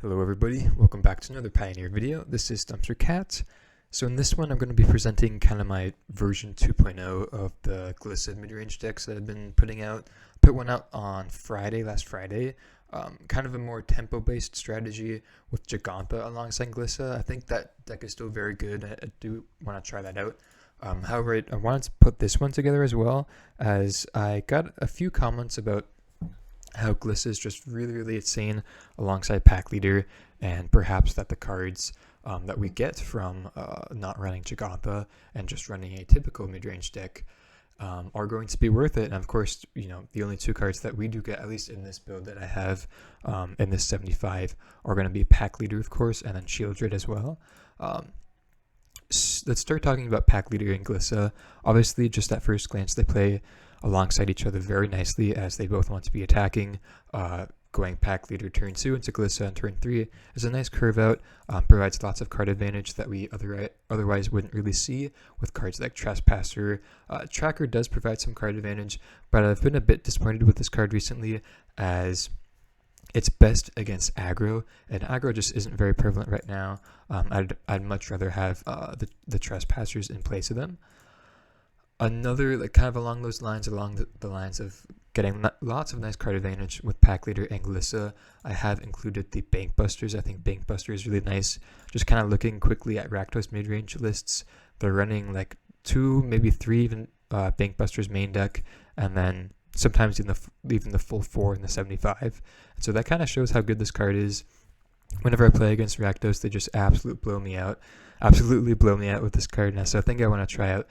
Hello everybody, welcome back to another Pioneer video. This is Dumpster Cat. So in this one I'm going to be presenting kind of my version 2.0 of the Glissa mid-range decks that I've been putting out. Put one out on last Friday. Kind of a more tempo-based strategy with Gigantha alongside Glissa. I think that deck is still very good. I do want to try that out. However, I wanted to put this one together as well, as I got a few comments about how Glissa is just really insane alongside Pack Leader, and perhaps that the cards that we get from not running Gigantha and just running a typical mid-range deck are going to be worth it. And of course, you know, the only two cards that we do get, at least in this build that I have in this 75, are going to be Pack Leader, of course, and then Shieldred as well. Let's start talking about Pack Leader and Glissa. Obviously, just at first glance, they play alongside each other very nicely, as they both want to be attacking. Going Pack Leader turn 2 into Glissa on turn 3 is a nice curve out, provides lots of card advantage that we otherwise wouldn't really see with cards like Trespasser. Tracker does provide some card advantage, but I've been a bit disappointed with this card recently, as it's best against aggro, and aggro just isn't very prevalent right now. I'd much rather have the Trespassers in place of them. Another, like, kind of along those lines, along the lines of getting lots of nice card advantage with Pack Leader and Glissa, I have included the Bank Busters. I think Bank Buster is really nice. Just kind of looking quickly at Rakdos mid-range lists, they're running like 2, maybe 3 even Bank Busters main deck, and then sometimes even the full 4 in the 75. And so that kind of shows how good this card is. Whenever I play against Rakdos, they just absolutely blow me out with this card. And so I think I want to try out,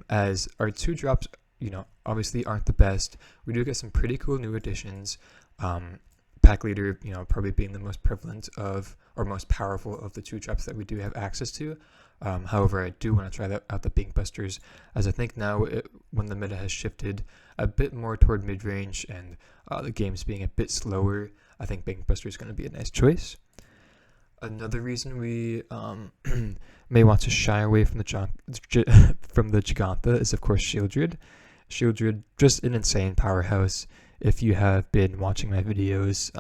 as our 2 drops, you know, obviously aren't the best. We do get some pretty cool new additions. Pack Leader, you know, probably being the most prevalent of, or most powerful of the 2 drops that we do have access to. However, I do want to try out the Bank Busters, as I think now when the meta has shifted a bit more toward mid-range and the game's being a bit slower, I think Bank Buster is going to be a nice choice. Another reason we may want to shy away from the Gigantha is, of course, Shieldred. Shieldred, just an insane powerhouse. If you have been watching my videos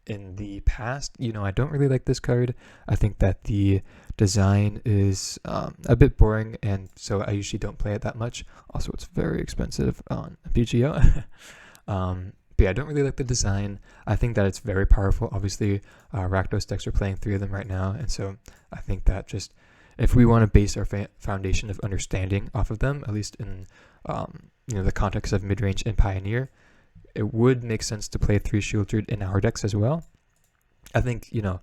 in the past, you know I don't really like this card. I think that the design is a bit boring, and so I usually don't play it that much. Also, it's very expensive on BGO. But yeah, I don't really like the design. I think that it's very powerful. Obviously, Rakdos decks are playing 3 of them right now, and so I think that just if we want to base our foundation of understanding off of them, at least in you know, the context of mid-range and Pioneer, it would make sense to play 3 Shieldred in our decks as well. I think, you know,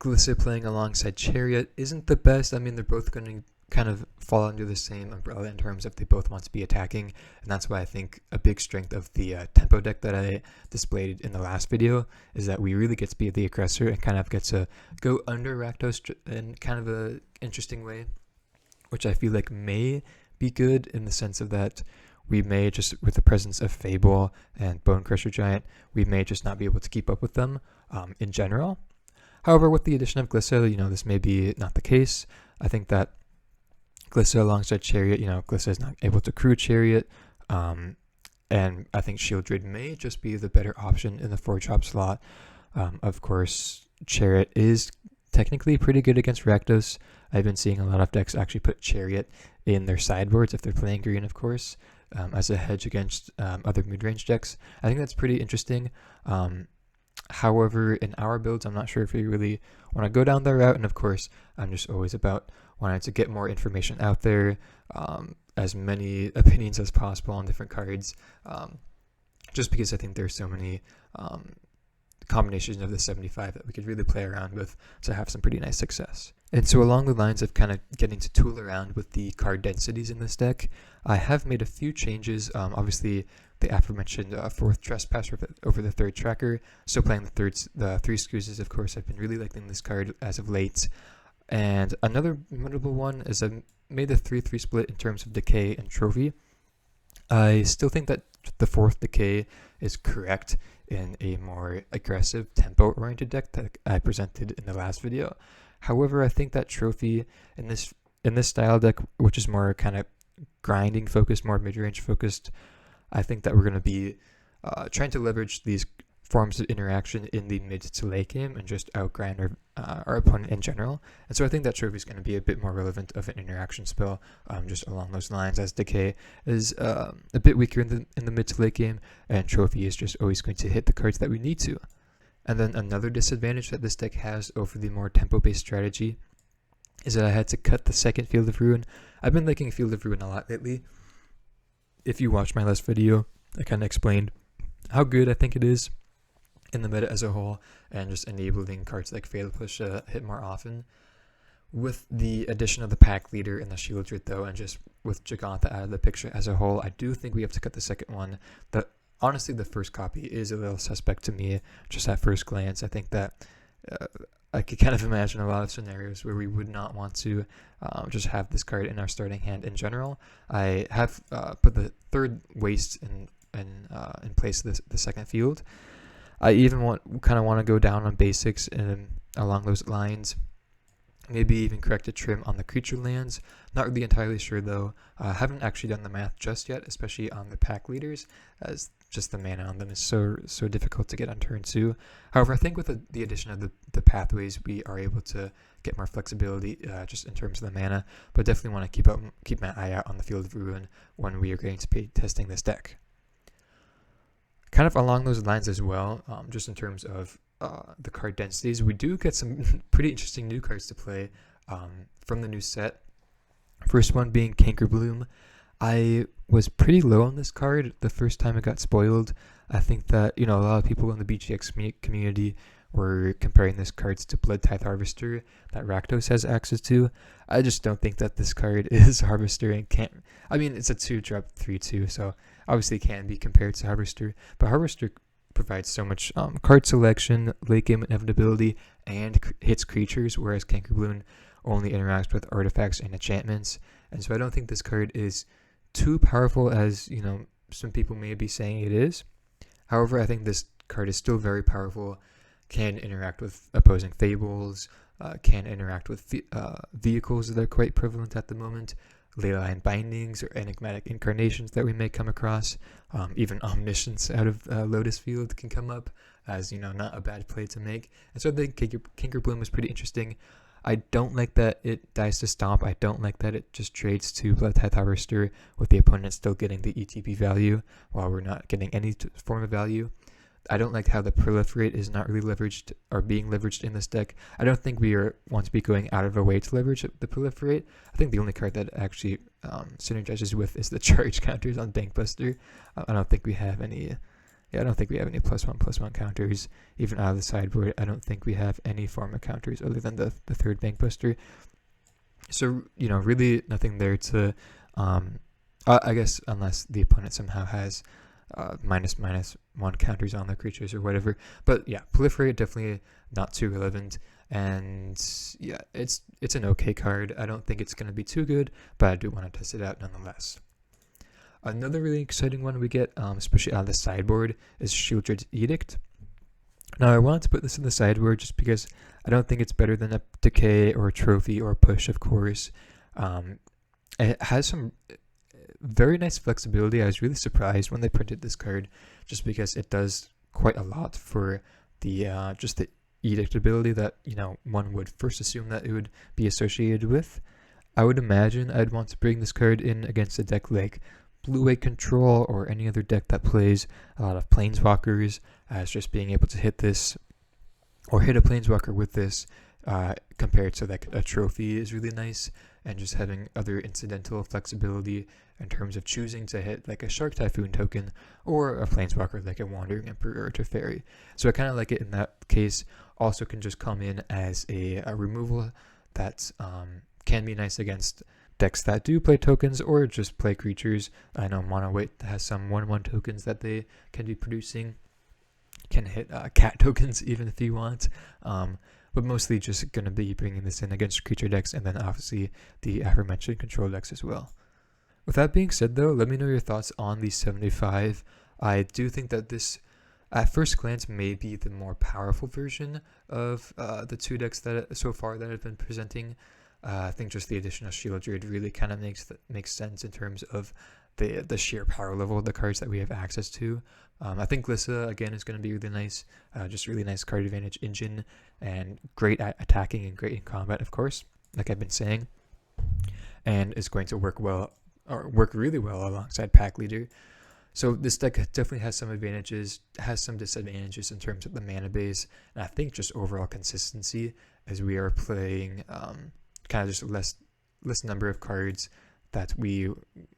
Glissa playing alongside Chariot isn't the best. I mean, they're both going to kind of fall under the same umbrella in terms of they both want to be attacking, and that's why I think a big strength of the tempo deck that I displayed in the last video is that we really get to be the aggressor and kind of get to go under Rakdos in kind of a interesting way, which I feel like may be good in the sense of that we may just, with the presence of Fable and Bone Crusher Giant, we may just not be able to keep up with them in general. However, with the addition of Glissa, you know, this may be not the case. I think that Glissa alongside Chariot, you know, Glissa is not able to crew Chariot, and I think Shieldred may just be the better option in the 4-drop slot. Of course, Chariot is technically pretty good against Rakdos. I've been seeing a lot of decks actually put Chariot in their sideboards if they're playing green, of course, as a hedge against other mid-range decks. I think that's pretty interesting. However, in our builds, I'm not sure if we really want to go down that route, and of course, I'm just always about wanting to get more information out there, as many opinions as possible on different cards, just because I think there's so many combinations of the 75 that we could really play around with to have some pretty nice success. And so along the lines of kind of getting to tool around with the card densities in this deck, I have made a few changes. Obviously, the aforementioned 4th Trespasser over the 3rd Tracker. So playing the 3 Scoozes, of course. I've been really liking this card as of late. And another notable one is I made the 3-3 split in terms of Decay and Trophy. I still think that the 4th Decay is correct in a more aggressive, tempo-oriented deck that I presented in the last video. However, I think that Trophy in this style deck, which is more kind of grinding focused, more mid-range focused, I think that we're going to be trying to leverage these forms of interaction in the mid to late game and just outgrind our opponent in general. And so I think that Trophy is going to be a bit more relevant of an interaction spell, just along those lines, as Decay is a bit weaker in the mid to late game, and Trophy is just always going to hit the cards that we need to. And then another disadvantage that this deck has over the more tempo-based strategy is that I had to cut the second Field of Ruin. I've been liking Field of Ruin a lot lately. If you watched my last video, I kind of explained how good I think it is in the meta as a whole, and just enabling cards like Fatal Push to hit more often. With the addition of the pack leader and the Shieldred though, and just with Giganta out of the picture as a whole, I do think we have to cut the second one. Honestly, the first copy is a little suspect to me, just at first glance. I think that I could kind of imagine a lot of scenarios where we would not want to just have this card in our starting hand in general. I have put the third waste in place of the second field. I even kind of want to go down on basics and along those lines. Maybe even correct a trim on the creature lands. Not really entirely sure though. Haven't actually done the math just yet, especially on the pack leaders, as just the mana on them is so difficult to get on turn 2. However, I think with the addition of the pathways, we are able to get more flexibility just in terms of the mana. But definitely want to keep my eye out on the Field of Ruin when we are going to be testing this deck. Kind of along those lines as well, just in terms of the card densities, we do get some pretty interesting new cards to play from the new set. First one being Cankerbloom. I was pretty low on this card the first time it got spoiled. I think that, a lot of people in the BGX community were comparing this card to Blood Tithe Harvester that Rakdos has access to. I just don't think that this card is Harvester and can't. I mean, it's a 2-drop 3/2, so obviously can be compared to Harvester, but Harvester provides so much card selection, late game inevitability, and hits creatures, whereas Cankerbloom only interacts with artifacts and enchantments. And so I don't think this card is too powerful as some people may be saying it is. However, I think this card is still very powerful, can interact with opposing fables, can interact with vehicles that are quite prevalent at the moment, Leyline Bindings or enigmatic incarnations that we may come across. Even Omniscience out of Lotus Field can come up as, not a bad play to make. And so I think Cankerbloom is pretty interesting. I don't like that it dies to Stomp. I don't like that it just trades to Blood Tithe Harvester with the opponent still getting the ETB value while we're not getting any form of value. I don't like how the Proliferate is not really leveraged or being leveraged in this deck. I don't think we want to be going out of our way to leverage the Proliferate. I think the only card that actually synergizes with is the charge counters on Bankbuster. I don't think we have any. I don't think we have any +1/+1 counters. Even out of the sideboard, I don't think we have any form of counters other than the third Bankbuster. So, really nothing there to, I guess, unless the opponent somehow has -1 counters on their creatures or whatever. But yeah, Proliferate definitely not too relevant. And yeah, it's an okay card. I don't think it's going to be too good, but I do want to test it out nonetheless. Another really exciting one we get, especially out of the sideboard, is Shieldred's Edict. Now, I wanted to put this in the sideboard just because I don't think it's better than a Decay or a Trophy or a Push, of course. It has some very nice flexibility. I was really surprised when they printed this card just because it does quite a lot for the just the Edict ability that, one would first assume that it would be associated with. I would imagine I'd want to bring this card in against a deck like Blue-White Control or any other deck that plays a lot of Planeswalkers, as just being able to hit this or hit a Planeswalker with this compared to like a Trophy is really nice, and just having other incidental flexibility in terms of choosing to hit like a Shark Typhoon token or a Planeswalker like a Wandering Emperor or Teferi. So I kind of like it in that case. Also can just come in as a removal that can be nice against decks that do play tokens or just play creatures. I know Mono White has some 1/1 tokens that they can be producing. Can hit cat tokens even if you want. But mostly just going to be bringing this in against creature decks, and then obviously the aforementioned control decks as well. With that being said though, let me know your thoughts on the 75. I do think that this, at first glance, may be the more powerful version of the two decks that so far that I've been presenting. I think just the addition of Shieldred really kind of makes sense in terms of the sheer power level of the cards that we have access to. I think Glissa, again, is going to be really nice. Just really nice card advantage engine, and great at attacking and great in combat, of course, like I've been saying. And is going to work really well alongside Pack Leader. So this deck definitely has some advantages, has some disadvantages in terms of the mana base, and I think just overall consistency, as we are playing kind of just less number of cards that we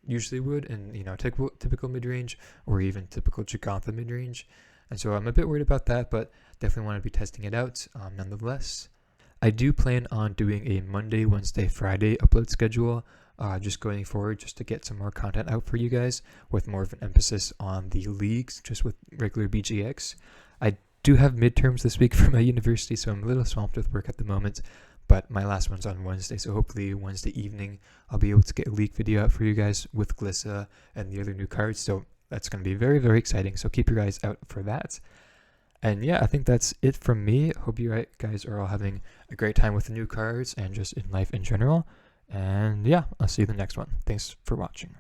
usually would in, you know, typical mid-range or even typical Gigantha mid-range. And so I'm a bit worried about that, but definitely want to be testing it out nonetheless. I do plan on doing a Monday, Wednesday, Friday upload schedule just going forward, just to get some more content out for you guys with more of an emphasis on the leagues, just with regular BGX. I do have midterms this week for my university, so I'm a little swamped with work at the moment, but my last one's on Wednesday, so hopefully Wednesday evening I'll be able to get a leak video out for you guys with Glissa and the other new cards. So that's going to be very, very exciting, so keep your eyes out for that. And yeah, I think that's it from me. Hope you guys are all having a great time with the new cards and just in life in general. And yeah, I'll see you in the next one. Thanks for watching.